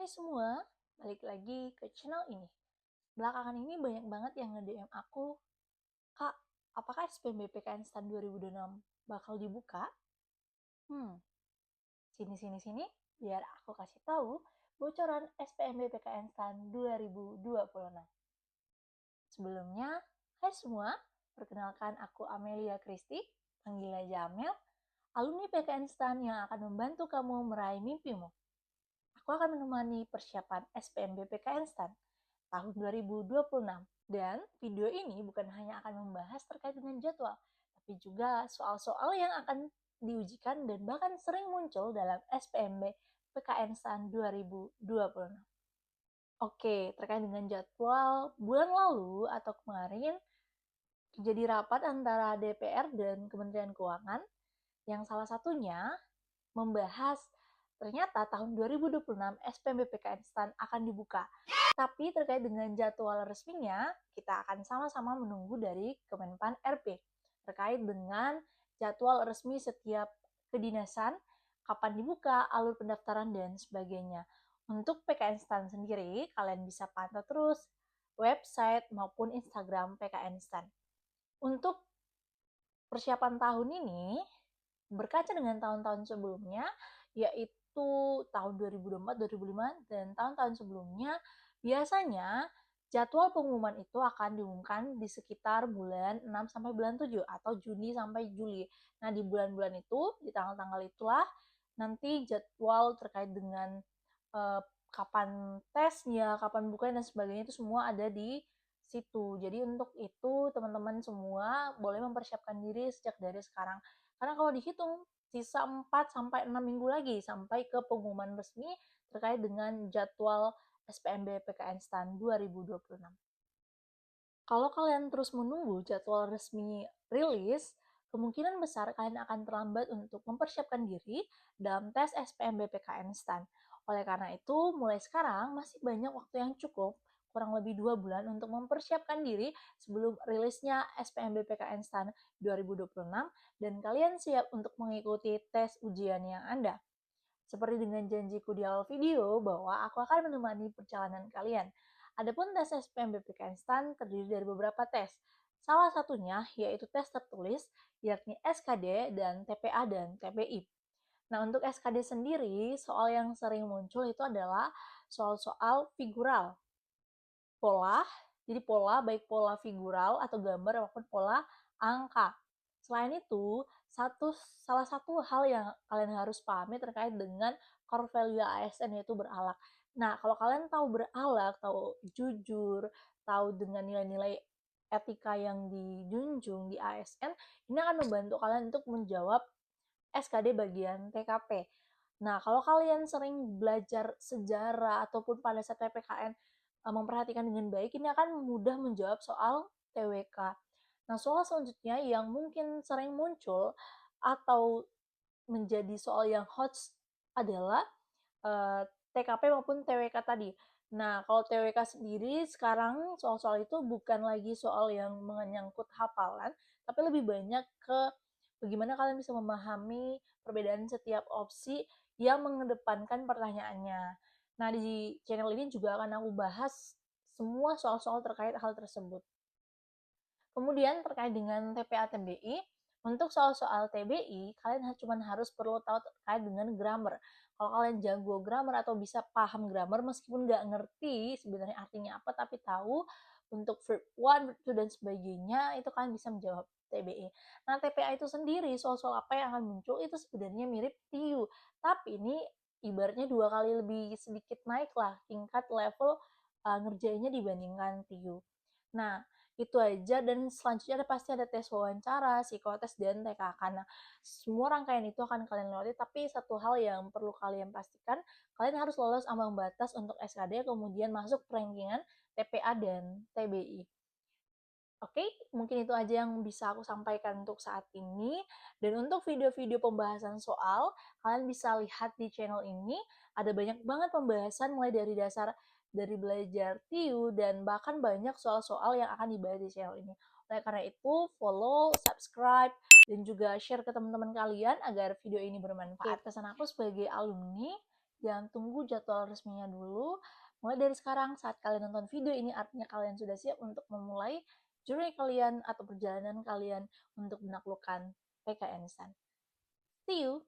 Hai semua, balik lagi ke channel ini. Belakangan ini banyak banget yang nge-DM aku, Kak, apakah SBMPTN STAN 2026 bakal dibuka? Sini, biar aku kasih tahu bocoran SBMPTN STAN 2026. Sebelumnya, hai semua, perkenalkan aku Amelia Kristi, panggil aja Amel, alumni PKN STAN yang akan membantu kamu meraih mimpimu. Aku akan menemani persiapan SPMBPKN STAN tahun 2026. Dan video ini bukan hanya akan membahas terkait dengan jadwal, tapi juga soal-soal yang akan diujikan dan bahkan sering muncul dalam SPMB PKN STAN 2026. Oke, terkait dengan jadwal, bulan lalu atau kemarin terjadi rapat antara DPR dan Kementerian Keuangan yang salah satunya membahas ternyata tahun 2026 SPMBPKN STAN akan dibuka. Tapi terkait dengan jadwal resminya, kita akan sama-sama menunggu dari Kemenpan RB terkait dengan jadwal resmi setiap kedinasan, kapan dibuka, alur pendaftaran, dan sebagainya. Untuk PKN STAN sendiri, kalian bisa pantau terus website maupun Instagram PKN STAN. Untuk persiapan tahun ini, berkaca dengan tahun-tahun sebelumnya, yaitu tahun 2024, 2005, dan tahun-tahun sebelumnya, biasanya jadwal pengumuman itu akan diumumkan di sekitar bulan 6 sampai bulan 7 atau Juni sampai Juli. Nah, di bulan-bulan itu, di tanggal-tanggal itulah nanti jadwal terkait dengan kapan tesnya, kapan bukanya dan sebagainya itu semua ada di situ. Jadi untuk itu teman-teman semua boleh mempersiapkan diri sejak dari sekarang. Karena kalau dihitung sisa 4 sampai 6 minggu lagi sampai ke pengumuman resmi terkait dengan jadwal SPMB PKN STAN 2026. Kalau kalian terus menunggu jadwal resmi rilis, kemungkinan besar kalian akan terlambat untuk mempersiapkan diri dalam tes SPMB PKN STAN. Oleh karena itu, mulai sekarang masih banyak waktu yang cukup, kurang lebih 2 bulan untuk mempersiapkan diri sebelum rilisnya SPMB PKN STAN 2026 dan kalian siap untuk mengikuti tes ujian yang ada. Seperti dengan janjiku di awal video bahwa aku akan menemani perjalanan kalian. Adapun tes SPMBPK instan terdiri dari beberapa tes. Salah satunya yaitu tes tertulis, yakni SKD dan TPA dan TPI. Nah, untuk SKD sendiri, soal yang sering muncul itu adalah soal-soal figural. Pola, jadi pola baik pola figural atau gambar maupun pola angka. Selain itu, salah satu hal yang kalian harus pahami terkait dengan core value ASN yaitu beralak. Nah, kalau kalian tahu beralak, tahu jujur, tahu dengan nilai-nilai etika yang dijunjung di ASN, ini akan membantu kalian untuk menjawab SKD bagian TKP. Nah, kalau kalian sering belajar sejarah ataupun pada saat PPKN memperhatikan dengan baik, ini akan mudah menjawab soal TWK. Nah, soal selanjutnya yang mungkin sering muncul atau menjadi soal yang hot adalah TKP maupun TWK tadi. Nah, kalau TWK sendiri sekarang soal-soal itu bukan lagi soal yang menyangkut hafalan, tapi lebih banyak ke bagaimana kalian bisa memahami perbedaan setiap opsi yang mengedepankan pertanyaannya. Nah, di channel ini juga akan aku bahas semua soal-soal terkait hal tersebut. Kemudian terkait dengan TPA TBI, untuk soal-soal TBI, kalian cuma harus perlu tahu terkait dengan grammar. Kalau kalian jago grammar atau bisa paham grammar, meskipun nggak ngerti sebenarnya artinya apa, tapi tahu untuk verb one, verb two, dan sebagainya, itu kalian bisa menjawab TBI. Nah, TPA itu sendiri, soal-soal apa yang akan muncul, itu sebenarnya mirip TIU. Tapi ini ibaratnya 2 kali lebih sedikit naik lah tingkat level ngerjainnya dibandingkan TIU. Nah, itu aja dan selanjutnya pasti ada tes wawancara, psikotes, dan TKK. Nah, semua rangkaian itu akan kalian lewati, tapi satu hal yang perlu kalian pastikan, kalian harus lolos ambang batas untuk SKD, kemudian masuk rankingan TPA dan TBI. Oke, mungkin itu aja yang bisa aku sampaikan untuk saat ini. Dan untuk video-video pembahasan soal, kalian bisa lihat di channel ini. Ada banyak banget pembahasan mulai dari dasar dari belajar TIU dan bahkan banyak soal-soal yang akan dibahas di channel ini. Oleh karena itu, follow, subscribe, dan juga share ke teman-teman kalian agar video ini bermanfaat. Pesan aku sebagai alumni, Jangan tunggu jadwal resminya dulu. Mulai dari sekarang, saat kalian nonton video ini, artinya kalian sudah siap untuk memulai journey kalian atau perjalanan kalian untuk menaklukkan PKN STAN. See you!